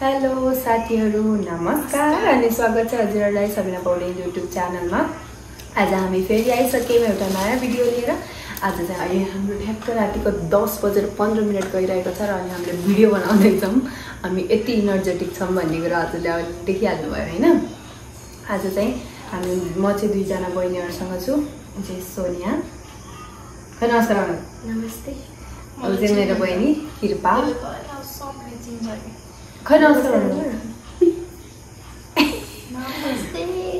Hello साथीहरु नमस्कार अनि स्वागत छ हजुरहरुलाई सबिना पौडेल युट्युब च्यानलमा। आज हामी फेरि आइसक्यौं एउटा नयाँ भिडियो लिएर। आज चाहिँ अहिले हाम्रो ठ्याक्क रातिको 10:15 गइरहेको छ र अनि हामीले भिडियो बनाउँदै छौं। हामी यति एनर्जेटिक छौं भन्ने कुरा हजुरले अहिले देखिहाल्नु भयो हैन। आज चाहिँ हामी म चाहिँ दुई जना बहिनीहरुसँग छु। चाहिँ सोनिया। नमस्कार। नमस्ते। अरु चाहिँ मेरो बहिनी कृपा। खै नमस्कार।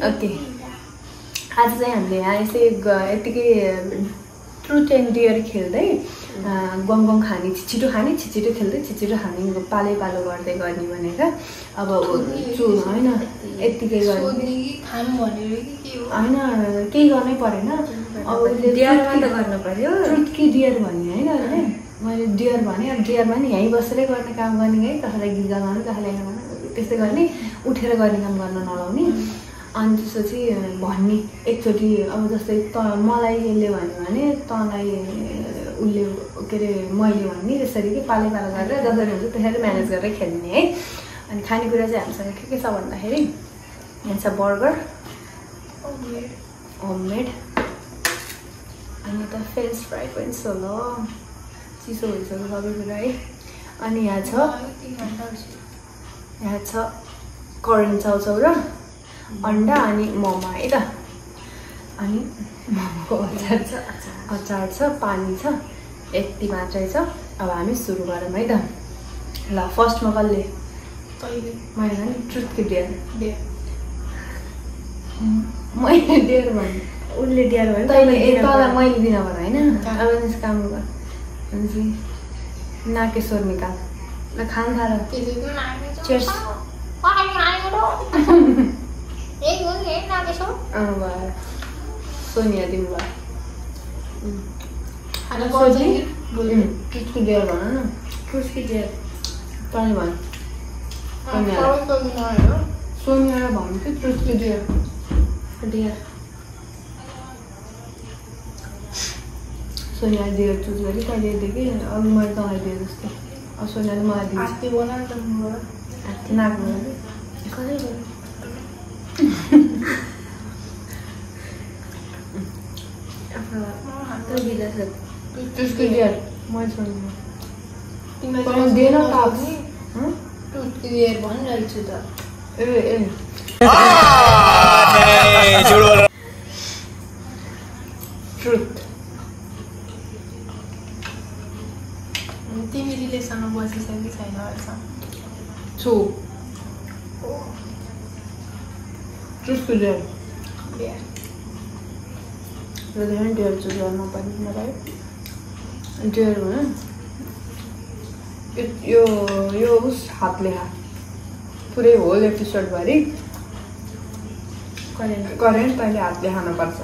ओके। आज चाहिँ हामीले यहाँ यसै यतिकै ट्रुथ एन्ड डेयर खेल्दै गङ खाने छिटो खाने छिटो खेल्दै छिटो खाने पालो गर्दै गर्ने भनेर अब छु हैन यतिकै गर्ने हैन केही गर्नै परेन। अब डेयरमा त गर्न पर्यो। ट्रुथ कि डेयर भन्ने हैन मैले डेयर भने अब डेयरमा नि यहीँ बसेरै गर्ने काम गर्ने है। कसैलाई गीत गाउनु कसैलाई त्यस्तै गर्ने उठेर गर्ने काम गर्न नलाउने। अनि त्यसपछि भन्ने एकचोटि अब जस्तै त मलाई यसले भन्यो भने तँलाई उसले के अरे मैले भन्ने त्यसरी कि पालो गरेर जसरी हुन्छ त्यसरी म्यानेज गरेर खेल्ने है। अनि खानेकुरा चाहिँ हामीसँग के छ भन्दाखेरि यहाँ छ बर्गर होममेड अनि त फ्रेन्च फ्राई पनि छ ल चिसो भइसक्यो सबै कुरा है। अनि यहाँ छ करेन्ट चाउचाउ र अन्डा अनि मोमो है त। अनि मोमोको अचार छ पानी छ यति मात्रै छ। अब हामी सुरु गरौँ है त। ल फर्स्टमा कसले मैले नि ट्रुथ कि डेयर मैले डेयर भने उसले डेयर भने तैँले तँलाई मैले दिन पर्यो होइन। अब काम गर नाकेश्वर निकाल ल खान थाल। चेयर्स सोनिया दिनु भयो ट्रुथको डेयर भन न। ट्रुथको डेयर तैँले भन सोनिया भन्नु कि ट्रुथको डेयर सोनिया डेयर चुज गरी तैँले दिएँ कि अब मैले तँलाई दिएँ जस्तो। अब सोनियाले मलाई दिन्छ नाक्नु ट्रुथको डेयर मैले सोनिया दिएन टाप्स ट्रुथको डेयर भनिरहेको छु त। ट्रुथ तिमी रिलेसनमा बसिसकि छैन अहिलेसम्म? छु। ट्रुथको डेयर र धेरै डेयर चुज गर्न पर्ने मलाई डेयर भन यो उस हातले पुरै होल एपिसोडभरि करेन्ट तैँले हातले खानुपर्छ।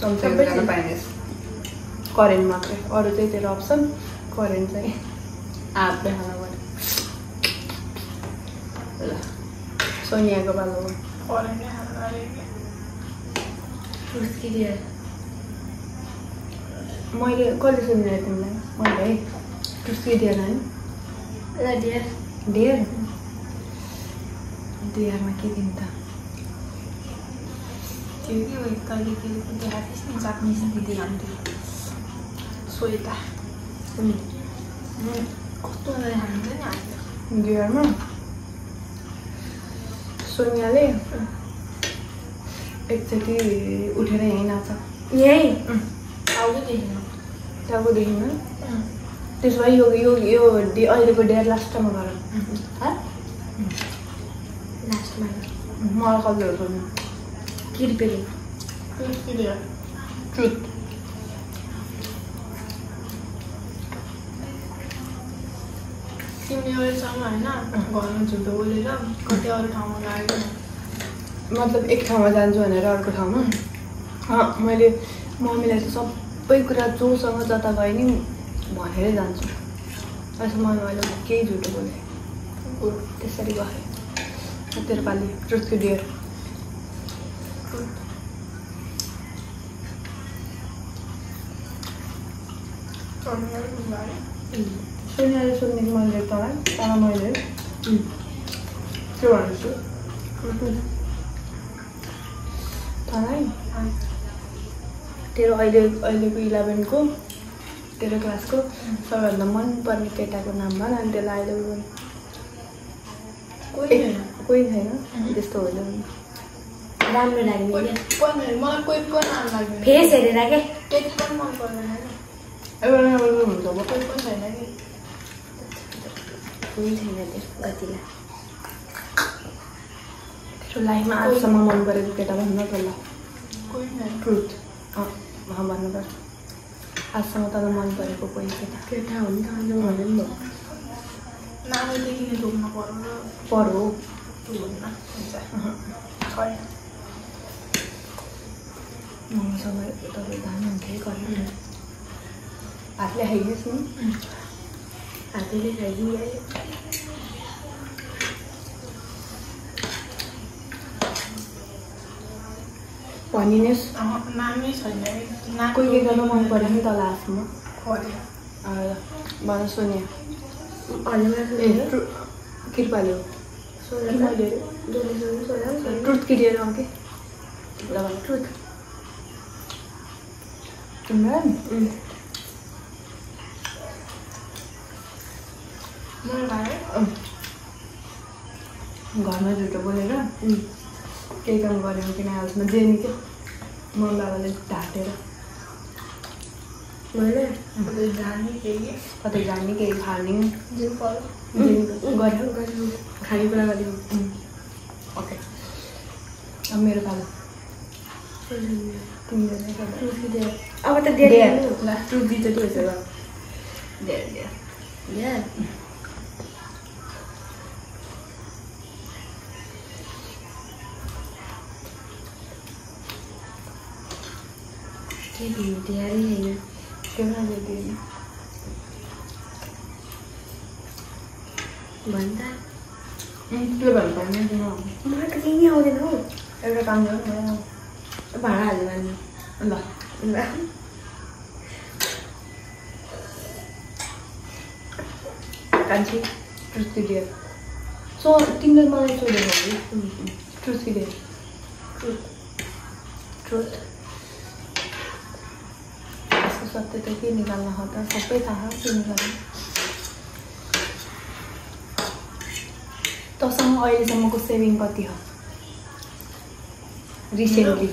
चम्चा खान पाइनेछ करेन्ट मात्रै अरू चाहिँ तेरो अप्सन करेन्ट चाहिँ हातले खान पर्यो। ल सोनियाको पालो मैले कहिले सोनिया तिमीलाई मैले है ट्रुथको डेयर होइन डेयरमा के दिनु त जापानिज दिदी हान्थ्यो सोइता कस्तो खान्छ नि डेयरमा सोनियाले एकचोटि उठेर यहीँ नाच्छ यहीँ टाउकोदेखि त्यसो भए यो अहिलेको डेयर लास्टमा गरौँ लास्टमा मलाई कलहरू गर्नु कृपया ट्रुथ तिमीले अहिलेसम्म होइन घरमा झुटो बोलेर कति अरू ठाउँमा गएको मतलब एक ठाउँमा जान्छु भनेर अर्को ठाउँमा मैले मम्मीलाई त सबै कुरा जोसँग जता गए नि भनेरै जान्छु। अहिलेसम्म मैले केही झुटो बोलेँ त्यसरी गएँ। तेरो पालि ट्रुथको डेयर सोनियाले सोध्ने मैले तँलाई तर मैले के भन्छु थाहै तेरो अहिलेको 11 को तेरो क्लासको सबैभन्दा मनपर्ने केटाको नाम भन अनि त्यसलाई अहिले कोही छैन त्यस्तो होइन राम्रो लाग्ने मलाई कोही पनि नाम लाग्दैन फेस हेरेर के त्यति पनि मन पर्दैन एउटा हुन्छ अब कोही पनि छैन कि कोही छैन त्यस्तो गतिला तेरो लाइफमा आजसम्म मन परेको केटा भन्न त ल कोही छैन ट्रुथ भन्नु पर्छ आजसम्म तँलाई मन परेको कोही केटा हो नि त अझ भन्नु नि नामैदेखि नै ढोक्न पर्यो परो हुन्न हुन्छ मसँग तपाईँ धान हुन्थ्यो गर्नु हातले खाइदियोस् नि हातले खाइदिइहाल्यो भनिदिनुहोस् नामै छैन कोही के गर्न मन पऱ्यो नि तँलाई आफूमा पऱ्यो भन सोनिया हजुर कृपाले हो सोह्र ट्रुथ क्लियर हो कि ल भन ट्रुथ तिम्रो घरमा झुटो बोलेर केही काम गरेको किन हाउसमा जेनी क्या मम्मी बाबाले ढाँटेर मैले जाने केही कतै जाने केही खाने जे पर्यो गऱ्यो खानेकुरा गऱ्यो ओके अब मेरो पालो तिमीले अब त धेरै ट्रुथ दिन्छ त्यो छ धेरै के दिनु धेरै होइन केमा दिनु भन् त के भन्नुपर्ने मलाई त केही नै आउँदैन हौ एउटा काम गरौँ भाडा हाल्नु भन्नु ल कान्छी ट्रुथ क्लियर सो तिमीले मलाई सोधेको कि ट्रुथ क्लियर ट्रुथ यसको सत्य त के निकाल्न हो त सबै थाहा के निकाल्नु तँसँग अहिलेसम्मको सेभिङ कति हो रिसेन्टली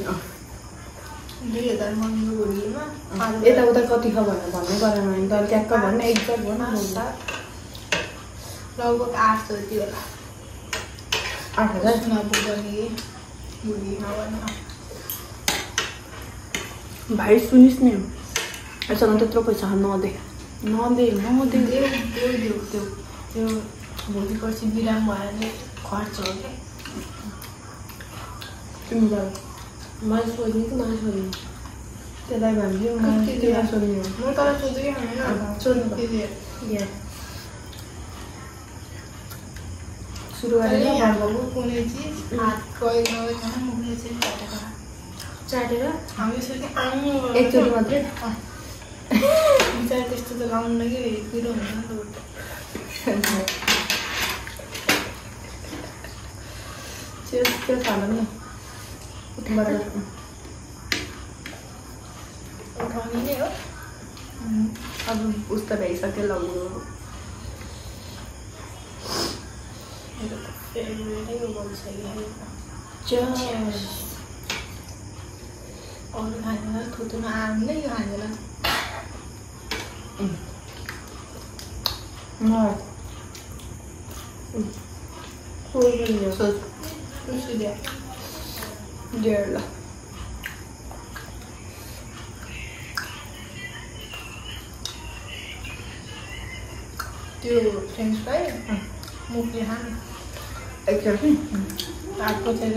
2000 मन्दिरको भोलिमा यताउता कति छ भनेर भन्नै परेन भने त ट्याक्क भन्न एक्ज्याक्ट भन्न लगभग 800 थियो होला 8000 नबुझ्ने भोलिमा भन्न भाइ सुनिस् नि यससँग त्यत्रो पैसा नदे त्यो भोलि पर्सि बिराम भयो भने खर्च हो क्या तिमी बाबा मलाई सोध्ने कि मलाई सोध्ने त्यसलाई भन्छु मलाई तिमीलाई सोध्ने हो म तँलाई सोधेकै होइन सोध्नु सुरु गरेर हाम्रो कुनै चिज हात प्रयोग नगरिकन मुखले चाहिँ चाटेर हामी यसरी एकचोटि मात्रै विचार त्यस्तो त लाउनु कि पिरो हुन्छ नि त त्यो खानु नि उठाउने नै हो अब उस्तो भइसक्यो लगाउनु मेरो त फेभरेटै हो बनिसक्यो अरू खाँदैन थुत्नु आउँदै यो खाँदैन सोच डेढ ल त्यो फ्रेन्च फ्राई मुखले खाने एकचोटि हातको चाहिँ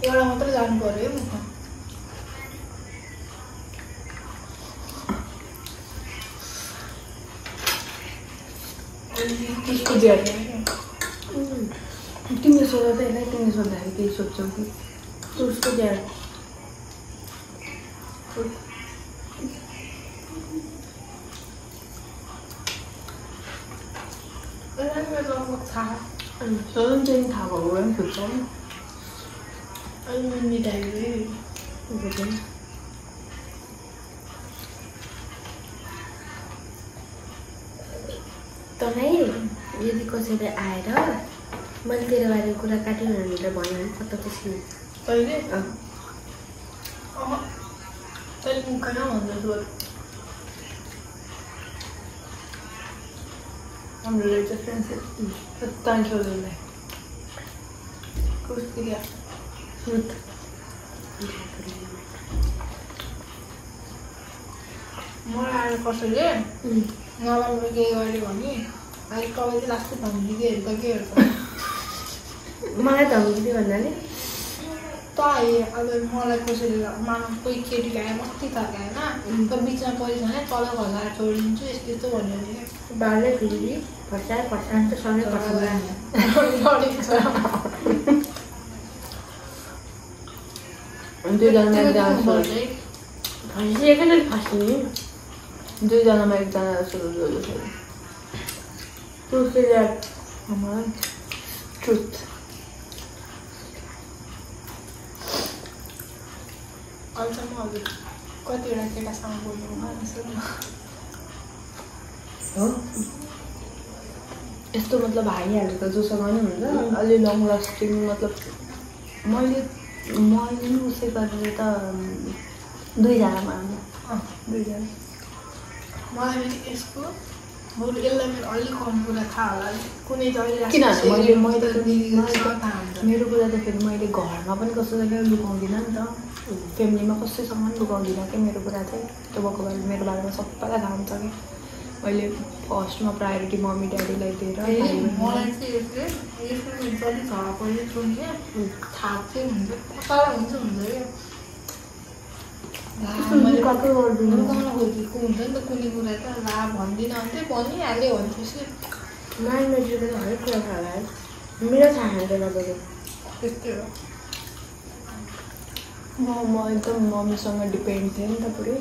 एउटा मात्रै जानु पऱ्यो है मुखमा तिमीले सोध्दा त यसलाई तिमीले सोद्धाखेरि केही सोध्छौ कि उसको ज्याड लगभग थाहा सधैँ चाहिँ थाहा भएको पनि खुल्छ नि अनि मिठाई तपाईँ यदि कसैले आएर मैले तेरो बारेमा कुरा काट्यो भनेर भन्यो भने कता त्यसले तैँले तैँले मुखमा भन्दैछु हाम्रो रहेछ फ्रेन्डसिप थ्याङ्क यू उसलाई कुर्ती क्या रुथ मलाई आएर कसैले नराम्रो के गर्यो भने अहिले कहिले लास्टै धम्किदियोहरू त के हुन्छ मलाई धम्किदियो भन्नाले त अब मलाई कसैले कोही केटी आयो मस्ती खाएको होइन त बिचमा परिछ भने तल घसाएर छोडिदिन्छु यस्तो यस्तो भन्यो भने बाल्दै फेरि फर्साएर त सँगै फर्साउँदा दुईजनामा एकजना एकैचोटि फस्ने दुईजनामा एकजना जस्तो ट्रुथ अहिलेसम्म अब कतिवटा केटासँग बोल्नु हो यस्तो मतलब हाइहाल्यो त जोसँग पनि हुन्छ अलि लङ लास्टिङ मतलब मैले पनि उसै गरेर त दुईजनामा दुईजना मलाई पनि यसको बरु यसलाई मेरो अलिक कम कुरा थाहा होला कुनै त अहिले किनभने मैले मेरो कुरा त फेरि मैले घरमा पनि कसैलाई लुकाउँदिनँ नि त फ्यामिलीमा कसैसँग पनि लुकाउँदिनँ कि मेरो कुरा चाहिँ तपाईँको बारे मेरो बारेमा सबैलाई थाहा हुन्छ कि मैले फर्स्टमा प्रायोरिटी मम्मी ड्याडीलाई दिएर मलाई चाहिँ यसको जति थाहा पऱ्यो सुन्ने थाहा चाहिँ हुन्छ कता हुन्छ मैले कतै गर्दिनँ लुकाउन खोजेको हुन्छ नि त कुनै कुरा त ला भन्दिनँ भने भनिहाल्यो भनेपछि माइन्डमा हरेक कुरा थाहा भयो मेरो थाहा हुँदैन तपाईँको त्यस्तै हो म एकदम मम्मीसँग डिपेन्ड थिएँ नि त पुरै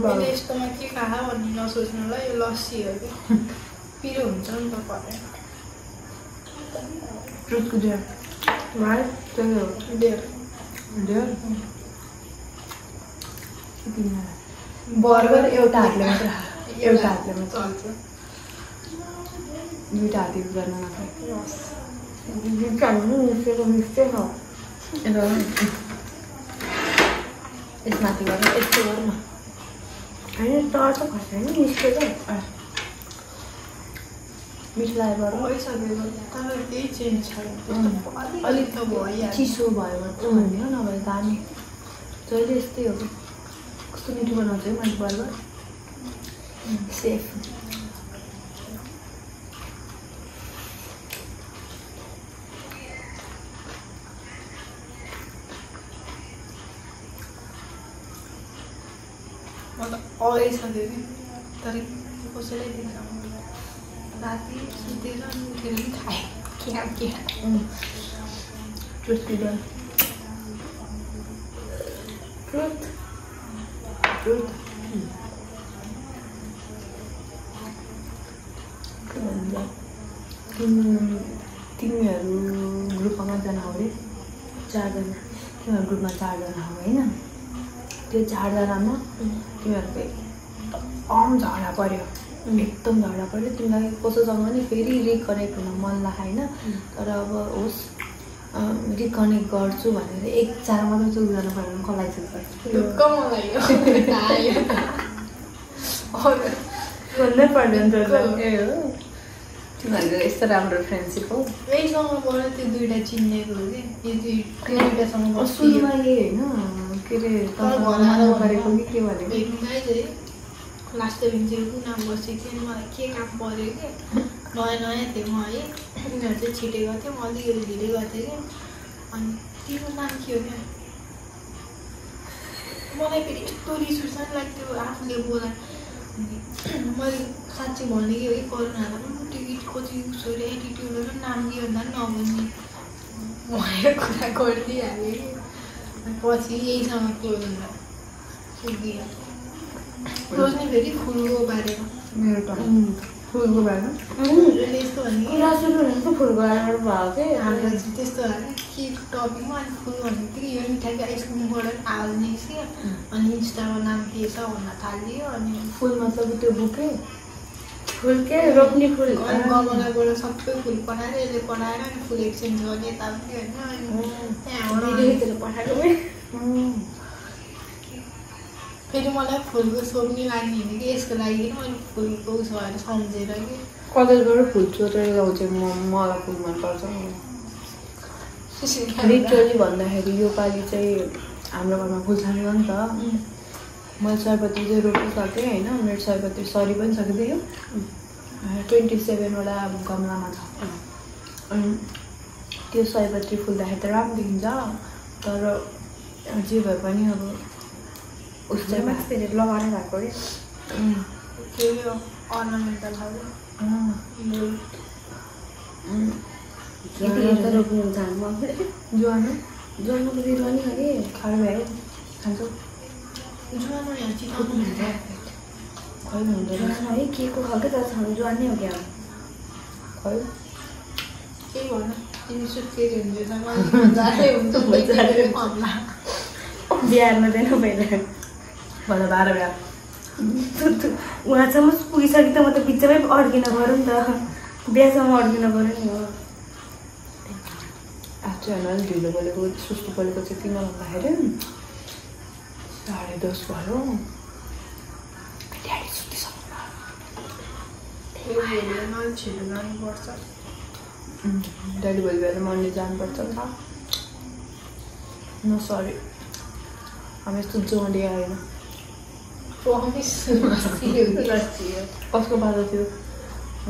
मैले यस्तोमा के खाहा भन्ने नसोच्नुलाई यो लस्सी हो कि पिरो हुन्छ नि त परेर ट्रुथको डियर मलाई त्यही हो डेढ डियर बर्गर एउटा हातले मात्र एउटा हातले मात्र चल्छ दुईवटा हात युज गर्न नखाए मिस्टेको मिस्टेक हो यसमाथि गर यस्तो गर न होइन तर त खर्सानी मिस्टेक हो मिठो लागेर भइसकेको तर केही चेन्ज छैन अलिक त भइहाल्यो चिसो भयो मात्र भन्यो नभए दामी जहिले यस्तै हो कस्तो मिठो बनाउँछ है मैले बर्गर सेफ मतलब अगाइसक्यो कि तर कसैलाई दिन्छ राति सुतेर उठेर पनि खाएँ के ट्रुथ डियर ट्रुथ ट्रुथ के भन्छ तिमीहरू ग्रुपमा कतिजना हो अरे 4 जना तिमीहरू ग्रुपमा 4 जना हो होइन त्यो 4 जनामा तिमीहरूको एकदम झगडा पऱ्यो एकदम झगडा पऱ्यो तिमीलाई कसैसँग नि फेरि रिकनेक्ट हुन मन लाग्यो होइन तर अब होस् रिकनेक्ट गर्छु भनेर एक 4 मात्रै चुज गर्नु पऱ्यो भने कसलाई चुज गर्छ ढुक्क मलाई भन्नै पर्दैन ए हो तिमीहरूको यस्तो राम्रो फ्रेन्डसिप हो यहीसँगबाट त्यो दुइटा चिन्नेको हो कि यो दुइटासँग सुरुमा यही होइन के अरे तपाईँहरू गरेको कि के भनेको भेट्नुलाई चाहिँ लास्ट बेन्चेको कुना बसेको थियो मलाई के काम पऱ्यो कि नयाँ नयाँ थिएँ म है उनीहरू चाहिँ छिटेको थियो म अलिकति ढिलै गएको थिएँ कि अनि तिम्रो नाम के हो क्या मलाई फेरि यस्तो रिस उठ्छ नि लाग्थ्यो आफूले बोलाएँ मैले साँच्ची भने कि है करुणालाई पनि टिकट कति छोरी एटिट्युड नाम दियो भन्दा पनि नभन्ने भनेर कुरा गरिदिइहालेँ कि पछि यहीसँग क्लोज हुँदा पुगिहाल्यो रोज्ने फेरि फुलको बारेमा मेरो त फुलको बारेमा हजुरले यस्तो भने कुरा सुरु भनेको फुलको बारेमा भयो के हामीलाई चाहिँ त्यस्तो होइन के टपिकमा अनि फुल भनेको कि यो मिठाईको आइसक्रिमबाट हाल्ने कि अनि इन्स्टामा नाम के छ भन्न थालियो अनि फुल मतलब त्यो बुके फुल के रोप्ने फुल गमलाबाट सबै फुल पठाएर यसले पठाएर अनि फुल एक्सचेन्ज गर्ने यताउति होइन अनि त्यहाँबाट भिडियोतिर पठाएको फेरि मलाई फुलको सोप नि लाग्ने होइन कि यसको लागि मैले फुलको उस भएर सम्झेर कि कलेजबाट फुल चोटेर ल्याउँछ मलाई फुल मनपर्छ लिटरली भन्दाखेरि योपालि चाहिँ हाम्रो घरमा फुल छैन नि त मैले सयपत्री चाहिँ रोपिसकेँ होइन मेरो सयपत्री सरी पनि सकिदियो 27वटा गमलामा छ अनि त्यो सयपत्री फुल्दाखेरि त राम्रो देखिन्छ तर जे भए पनि अब उसले फेरि लगाएर भएको के यो अर्नामेन्टल खालको ज्वानो त रोप्नु जानु ज्वानो ज्वानोको बिरुवा नि अरे खायो भयो खान्छौ जुवानो यहाँ चिताउनु हुन्छ खै हुँदैन ज्वानो है के को खालको त छ ज्वानै हो क्या खै केही भन तिमी सुत्केरी हुन्छ जाँदै हुन्छ बिहारमा चाहिँ नभएर भन्दा 12 बिहा उहाँसम्म पुगिसक्यो त म त बिचमै अड्किन पऱ्यो नि त बिहासम्म अड्किन पऱ्यो नि हो आज चाहिँ होइन ढिलो बोलेको सुस्तो बोलेको चाहिँ किन भन्दाखेरि 10:30 भयो ड्याडी सुतिसक्नु मान्छेहरू जानुपर्छ ड्याडी भोलि बिहान मन्डे जानुपर्छ नि त न सरी हामी यस्तो जोडी आएन प्रमिस कसको बाजा थियो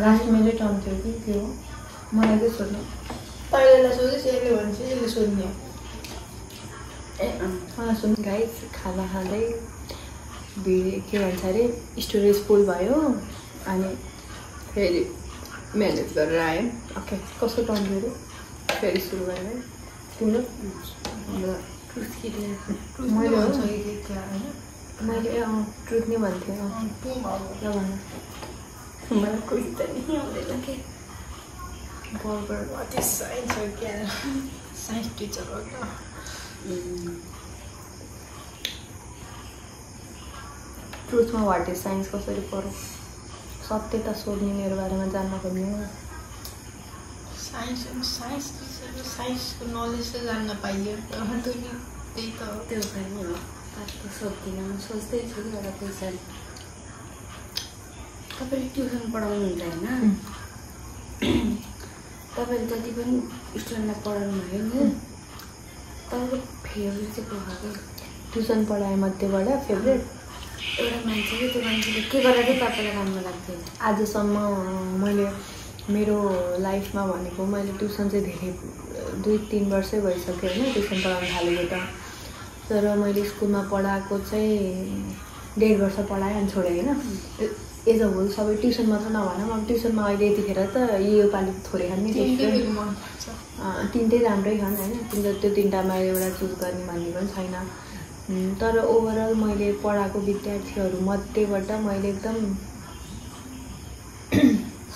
घाँस मेरै टर्न थियो कि के हो मलाई के सोध्नु पहिलालाई सोधेस् यसले भन्छ यसले सोध्ने मलाई सुन गाइस खाना खाँदै के भन्छ अरे स्टोरेज फुल भयो अनि फेरि म्यानेज गरेर आएँ ओके कसको टर्न थियो अरे फेरि सुरु गरेँ तिम्रो मैले ट्रुथ नै भन्थेँ ल भन मलाई कोही त नि आउँदैन के बलबाट साइन्स हो क्या साइन्स टिचर हो क्या ट्रुथमा वाट इज साइन्स कसरी पढौँ सत्यता सोध्ने मेरो बारेमा जान्न खोज्ने साइन्सको नलेज चाहिँ जान्न पाइयो त्यही त हो त्यो पनि हो सोध्दिनँ म सोच्दैछु कि एउटा क्वेसन तपाईँले ट्युसन पढाउनुहुन्छ होइन तपाईँले जति पनि स्टुडेन्टलाई पढाउनु भयो नि तपाईँको फेभरेट चाहिँ को खालको ट्युसन पढाएँ मध्येबाट फेभरेट एउटा मान्छे कि त्यो मान्छेले के गरेर चाहिँ तपाईँलाई राम्रो लाग्थ्यो आजसम्म मैले मेरो लाइफमा भनेको मैले ट्युसन चाहिँ धेरै 2-3 वर्षै भइसक्यो होइन ट्युसन पढाउनु थालेको त तर मैले स्कुलमा पढाएको चाहिँ 1.5 वर्ष पढाएँ अनि छोडेँ होइन एज अ होल सबै ट्युसन मात्र नभनौँ अब ट्युसनमा अहिले यतिखेर त योपालि थोरै खाने तिनटै राम्रै छन् होइन त्यो तिनवटामा एउटा चुज गर्ने भन्ने पनि छैन तर ओभरअल मैले पढाएको विद्यार्थीहरू मध्येबाट मैले एकदम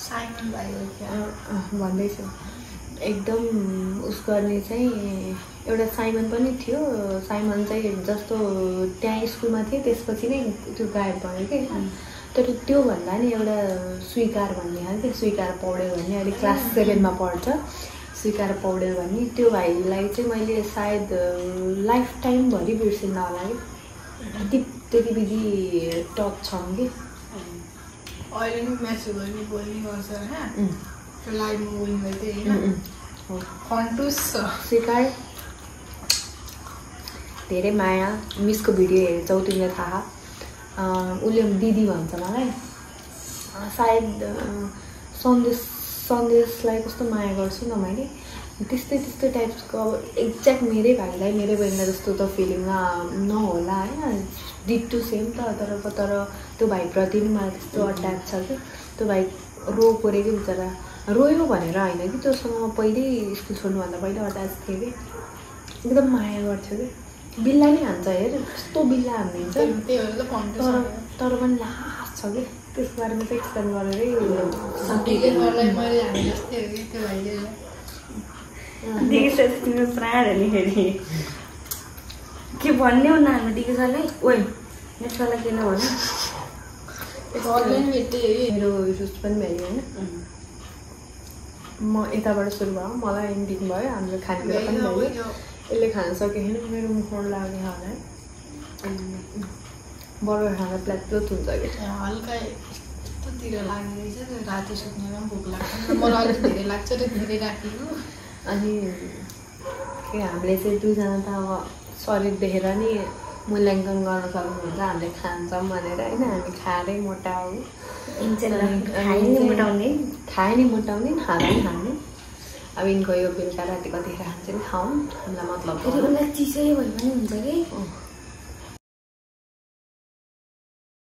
साइमन भाइ भन्दैछु एकदम उस गर्ने चाहिँ एउटा साइमन पनि थियो साइमन चाहिँ जस्तो त्यहाँ स्कुलमा थियो त्यसपछि नै त्यो गायब भयो कि तर त्योभन्दा नि एउटा स्वीकार भन्ने खालको स्वीकार पौडेल भन्ने अहिले क्लास 7मा पढ्छ स्वीकार पौडेल भन्ने त्यो भाइलाई चाहिँ मैले सायद लाइफ टाइमभरि बिर्सिन्न होला कि त्यति बिजी टच छौँ कि अहिले नि म्यासेज गर्ने बोल्ने गर्छ होइन त्यो लाइभमा बोल्नु भयो त्यही होइन कन्टुस छ स्वीकार धेरै माया मिसको भिडियो हेर्छौ तिमीलाई थाहा उसले दिदी भन्छ मलाई सायद सन्देशलाई कस्तो माया गर्छु न मैले त्यस्तै टाइप्सको अब एक्ज्याक्ट मेरै भाइलाई मेरै बहिनीलाई जस्तो त फिलिङ नहोला होइन डिड टु सेम त तर त्यो भाइप्रति नि मलाई त्यस्तो अट्याच छ कि त्यो भाइ रोयो कि बिचरा रोयो भनेर होइन कि त्योसँग म पहिल्यै स्कुल छोड्नुभन्दा पहिला अट्याच थिएँ कि एकदम माया गर्थ्यो कि बिल्ला नै हान्छ हेर कस्तो बिल्ला हानिदिन्छ त्यही भएर त तर पनि लास्ट छ कि त्यसको बारेमा चाहिँ एक्सप्लेन गरेरै टिकटहरूलाई मैले हामी जस्तै हो कि त्यो भाइले डिके तिम्रो प्राण हो नि फेरि के भन्ने हो न हाम्रो डिके सरलाई ओइ नेक्स्ट वाला के नभन सरले नि भेटेँ मेरो रुस पनि भ्यायो होइन म यताबाट सुरु भयो मलाई इन्डिङ भयो हाम्रो खानेकुरा पनि भयो यसले खान सकेन मेरो मुखबाट लाग्ने खाना बडो खाना प्लाट्लुट हुन्छ कि हल्का यस्तोतिर लाग्ने रहेछ त्यो राति सुत्नेमा पनि भोक लाग्छ मलाई अलिक धेरै लाग्छ र धेरै राखेको अनि के हामीले चाहिँ दुईजना त अब शरीर देखेर नि मूल्याङ्कन गर्न सक्नुहुन्छ हामीले खान्छौँ भनेर होइन हामी खाएरै मोटा हो खाए नि मोटाउने खाने खाँदा नि खाने अब यिनको यो बेलुका राति कतिखेर खान्छ नि खाउँ हामीलाई मतलब चिसै भयो भने हुन्छ कि